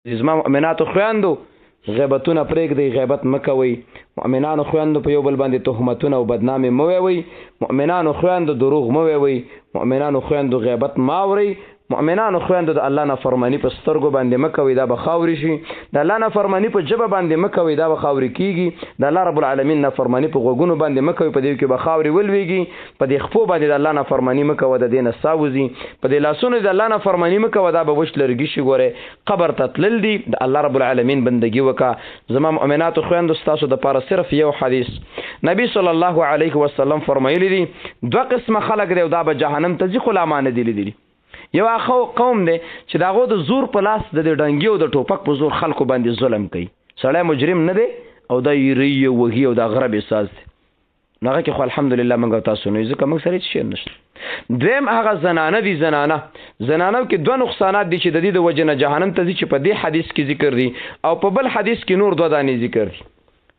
زما مؤمناتو خویندو غیبتونه پرېږدئ، غیبت مه کوئ. مؤمنانو خویندو په یو بل باندې تهمتونه او بدنامې مه ویوئ. مؤمنانو خویندو دروغ مه ویوئ. مؤمنانو خویندو غیبت مه اورئ. مؤمنانو خویندو د الله نافرماني په سترګو باندې مه کوئ، دا به خاورې شي. د الله نافرماني په ژبه باندې مه کوئ، دا به خاورې کېږي. د الله رب العالمین نافرماني په غوږونو باندې مه کوئ، په دې کې به خاورې ولوېږي. په دې خپو باندې د الله نافرماني مه کوه، د دې نه ساه وځي. په دې لاسونو د الله نافرماني مه کوه، دا به وچ لرګي شي. ګورئ قبر ته تلل دي، د الله رب العالمین بندګي وکړه. زما مؤمناتو خویندو ستاسو دپاره صرف یو حدیث نبی صلی الله علیه وسلم فرمایلی دي، دوه قسمه خلک دی او دا به جهنم ته ځي، خو لا ما نه دي لیدلي. یو قوم دی چې د هغو د زور په لاس د ډنګي او د ټوپک په زور خلکو باندې ظلم کوي. سړی مجرم نه دی او دا یری وهي او دا غرب احساس دی. هغه کې خو الحمدلله موږ او تاسو نه یو، ځکه موږ سره هېڅ شی نشته. دویم هغه زنانه دي. زنانه کې دوه نقصانات دي چې د دې د وجې نه جهنم ته ځي، چې په دې حدیث کې ذکر دي او په بل حدیث کې نور دوه دانې ذکر دي.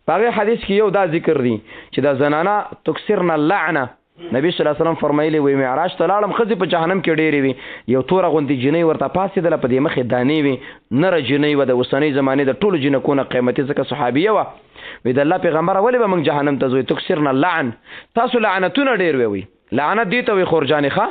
په هغې حدیث کې یو دا ذکر دي چې د زنانه تکثرن اللعنه. نبی صلی الله علیه وسلم فرمایلی وی معراج ته لاړم، ښځې په جهنم کې ډېرې وي. یو توره غوندې جنۍ ورته پاسېدله، په دې مخې دانې وي، نره جنۍ وه، د اوسنۍ زمانې د ټولو جنکو نه قیمتي، ځکه صحابیه وه. وی د الله پیغمبره ولې به موږ جهنم ته ځو؟ تکثرن اللعن، تاسو لعنتونه ډېر وی. لعنت دې ته وی خورجانې ښه،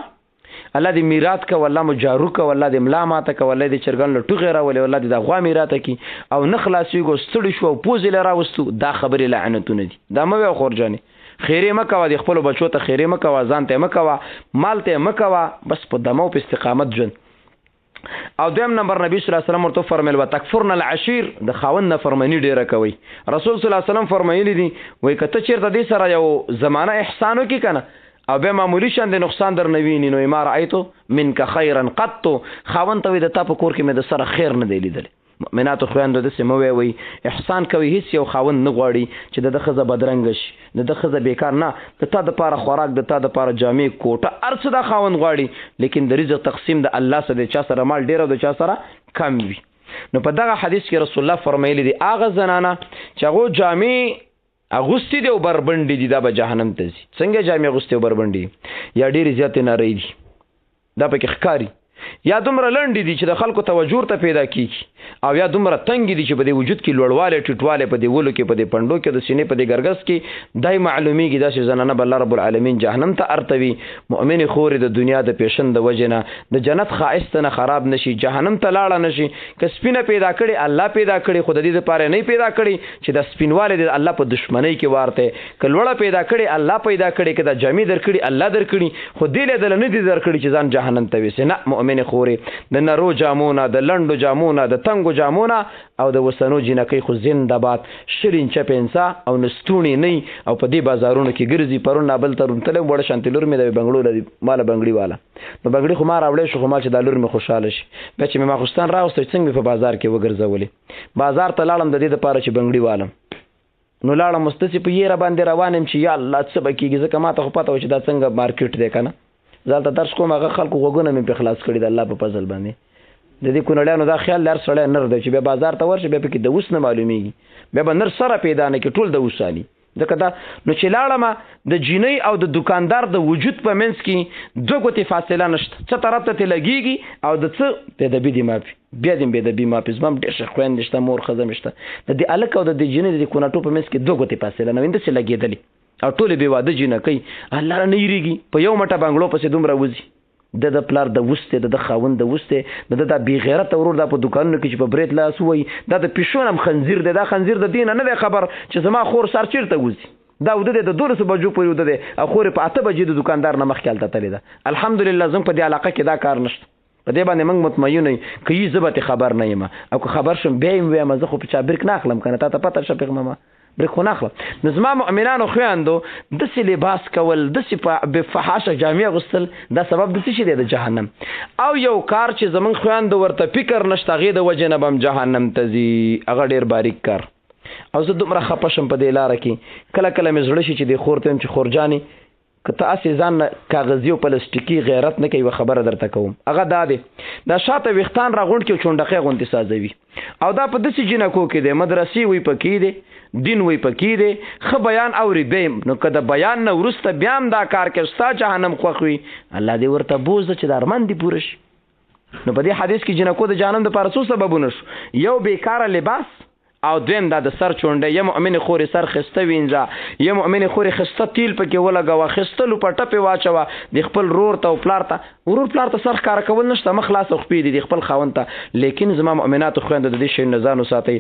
الله دې میرات که، والله مو جارو که، والله دې ملا ماته که، والله دې چرګان له ټوغې راولې، والله دې د غوا میراته کي او نه خلاصېږو، ستړي شو او پوزې له راوستو. دا خبرې لعنتونه دي، دا مه وی خورجانې. خیرې مه کوه، د خپلو بچو ته خیرې مه کوه، ځان ته یې مه کوه، مال ته یې مه کوه، بس په دمه او په استقامت ژوند. او دویم نمبر نبی صلی الله علیه وسلم ورته فرمایل وتکفرن العشیر، د خاوند نافرماني ډیره کوي. رسول صلی الله علیه وسلم فرمایلی دي وایي که ته چېرته دې سره یو زمانه احسان وکړي که نه او بیا معمولي شان د نقصان در نه ویني، نو ما رأیتو منک خیرا قطو، خاوند ته وایي د تا په کور کې مې د سره خیر نه دی لیدلی. مؤمناتو خویندو داسې مه ویوئ، احسان کوي. هېڅ یو خاوند نه غواړي چې د ښځه بدرنګه شي، د ده ښځه بیکار نه، د تا دپاره خوراک، د تا دپاره جامې، کوټه، هر څه دا خاوند غواړي، لیکن د رزق تقسیم د الله سره، د چا سره مال ډېر او د چا سره کم وي. نو په دغه حدیث کې رسول الله فرمایلی دي هغه زنانه چې هغو جامې اغوستې دي او بربنډې دي، دا به جهنم ته ځي. څنګه جامې اغوستې او بربنډې؟ یا ډېرې زیاتې نرۍ دي، دا پکې ښکاري، یا دومره لنډې دي چې د خلکو توجه ته پیدا کیږي، او یا دومره تنګې دي چې په دې وجود کې لوړوالی ټیټوالی، په دې ولو کې، په دې پنډو کې، د سینې په دې ګرګس کې دای معلومیږي. داسې زنانه به الله رب العالمین جهنم ته ارتوي. مؤمنې خورې د دنیا د پیشن د وجې نه د جنت ښایست نه خراب نشي، جهنم ته لاړه نشي. که سپینه پیدا کړي الله پیدا کړي، خو د دې دپاره نه پیدا کړي چې د سپینوالی د الله په دشمنۍ کې وارته. که لوړه پیدا کړي الله پیدا کړي، که د جامې در کړي الله در کړي، خو دې لیدله نه دي در کړي چې ځان جهنم ته ویسي. نه، مؤمنې خورې د نرو جامونه، د لنډو جامونه، د تنګو جامونه او د وسنو جنکۍ خو زنده باد شرین چپینسا او نستونی نه، او په دې بازارونو کې ګرځي. پرون نابل ترون تلم وړه شانتې لور مې د بنګړو لري ماله بنګړي والا، نو بنګړي خو ما راوړی شو، خو ما چې دا لور مې خوشحاله شي. بیا چې مې ماخوستان راوسته څنګه مې په بازار کې وګرځولې، بازار ته لاړم د دې دپاره چې بنګړي والم. نو لاړم مستسې په یېره باندې روان یم چې یا الله څه به کېږي، ځکه ما ته خو پته وه چې دا څنګه مارکیټ دی که نه. زه هلته درس کوم، هغه خلکو غوږونه مې پرې خلاص کړي د الله په فضل باندې. د دې کونړیانو دا خیال لر سړی نر دی چې بیا بازار ته ورشي بیا پکې د اوس نه معلومیږي، بیا به نر سره پیدا نه کړي، ټول د اوسالي. ځکه دا نو چې لاړم د جینۍ او د دکاندار د وجود په منځ کې دوه ګوتې فاصله نشته، څه طرف ته لګېږي او د څه بېدبي دې مافي، بیا دې بېدبي مافي. زما هم ډېر ښه خویندې شته، مور ښځه مې شته، د دې هلک او د دې جینۍ د دې کوناټو په منځ کې دوه ګوتې فاصله نه وي، همداسې لګېدلې او ټولې بې واده جینکۍ. الله نه هېرېږي، په یو مټه بنګلو پسې دومره وځي. د پلار د وسته، د خاوند د وسته، د بې غیرته ورور دا په دکانونو کې چې په برید لاس ووایي دا د پیشو نه خنزیر دی، دا خنزیر د دې نه دی خبر چې زما خور سر چېرته وځي. دا وده دی د 12 بجو پورې وده دی او خورې په 8 بجې د دکاندار نه مخکې هلته تلې ده. الحمدلله زموږ په دې علاقه کې دا کار نشته، په دې باندې موږ مطمئن یو که یي زه به ترې خبر نه یم، او که خبر شم بیا یې ویم زه خو په چا بریک نه اخلم که نه، تا ته پته شه پیغمامه بریک خو نه اخلم. نو زما مؤمنانو خویندو داسې لباس کول، داسې بفحاشه جامې اغوستل، دا سبب د څه شي دی؟ د جهنم. او یو کار چې زموږ خویندو ورته فکر نشته، هغې د وجې نه به هم جهنم ته ځي، هغه ډېر باریک کار. او زه دومره خفه شم په دې لاره کې، کله کله مې زړه شي چې دې خور ته یم چې خورجانې که ته هسې ځان نه کاغذي او پلاستیکي غیرت نه کوي، یوه خبره درته کوم، هغه دا دی دا شاته ویښتان راغونډ کړي او چونډقۍ غوندې سازوي، او دا په داسې جنکو کې دی، مدرسې وی پکې دی، دین وی پکې دی، ښه بیان اوري بیم. نو که د بیان نه وروسته بیا هم دا کار کوي، ستا جهنم خوښ وي، الله دې ورته بوزده چې د ارمان دې پوره شي. نو په دې حدیث کې جنکو د جهنم دپاره څو سببونه شو یو بیکاره لباس او دویم دا د سر چونډه یا مؤمن خورې سر خسته وینځه یا مؤمن خورې خسته تیل پکې ولګوه خسته لوپټه پې واچوه د خپل رور ته او پلار ته سر ښکاره کول نشته مخ خلاص او خپې دي د خپل خاوند ته لیکن زما مؤمناتو خویندو د دې شی نه ځان وساتئ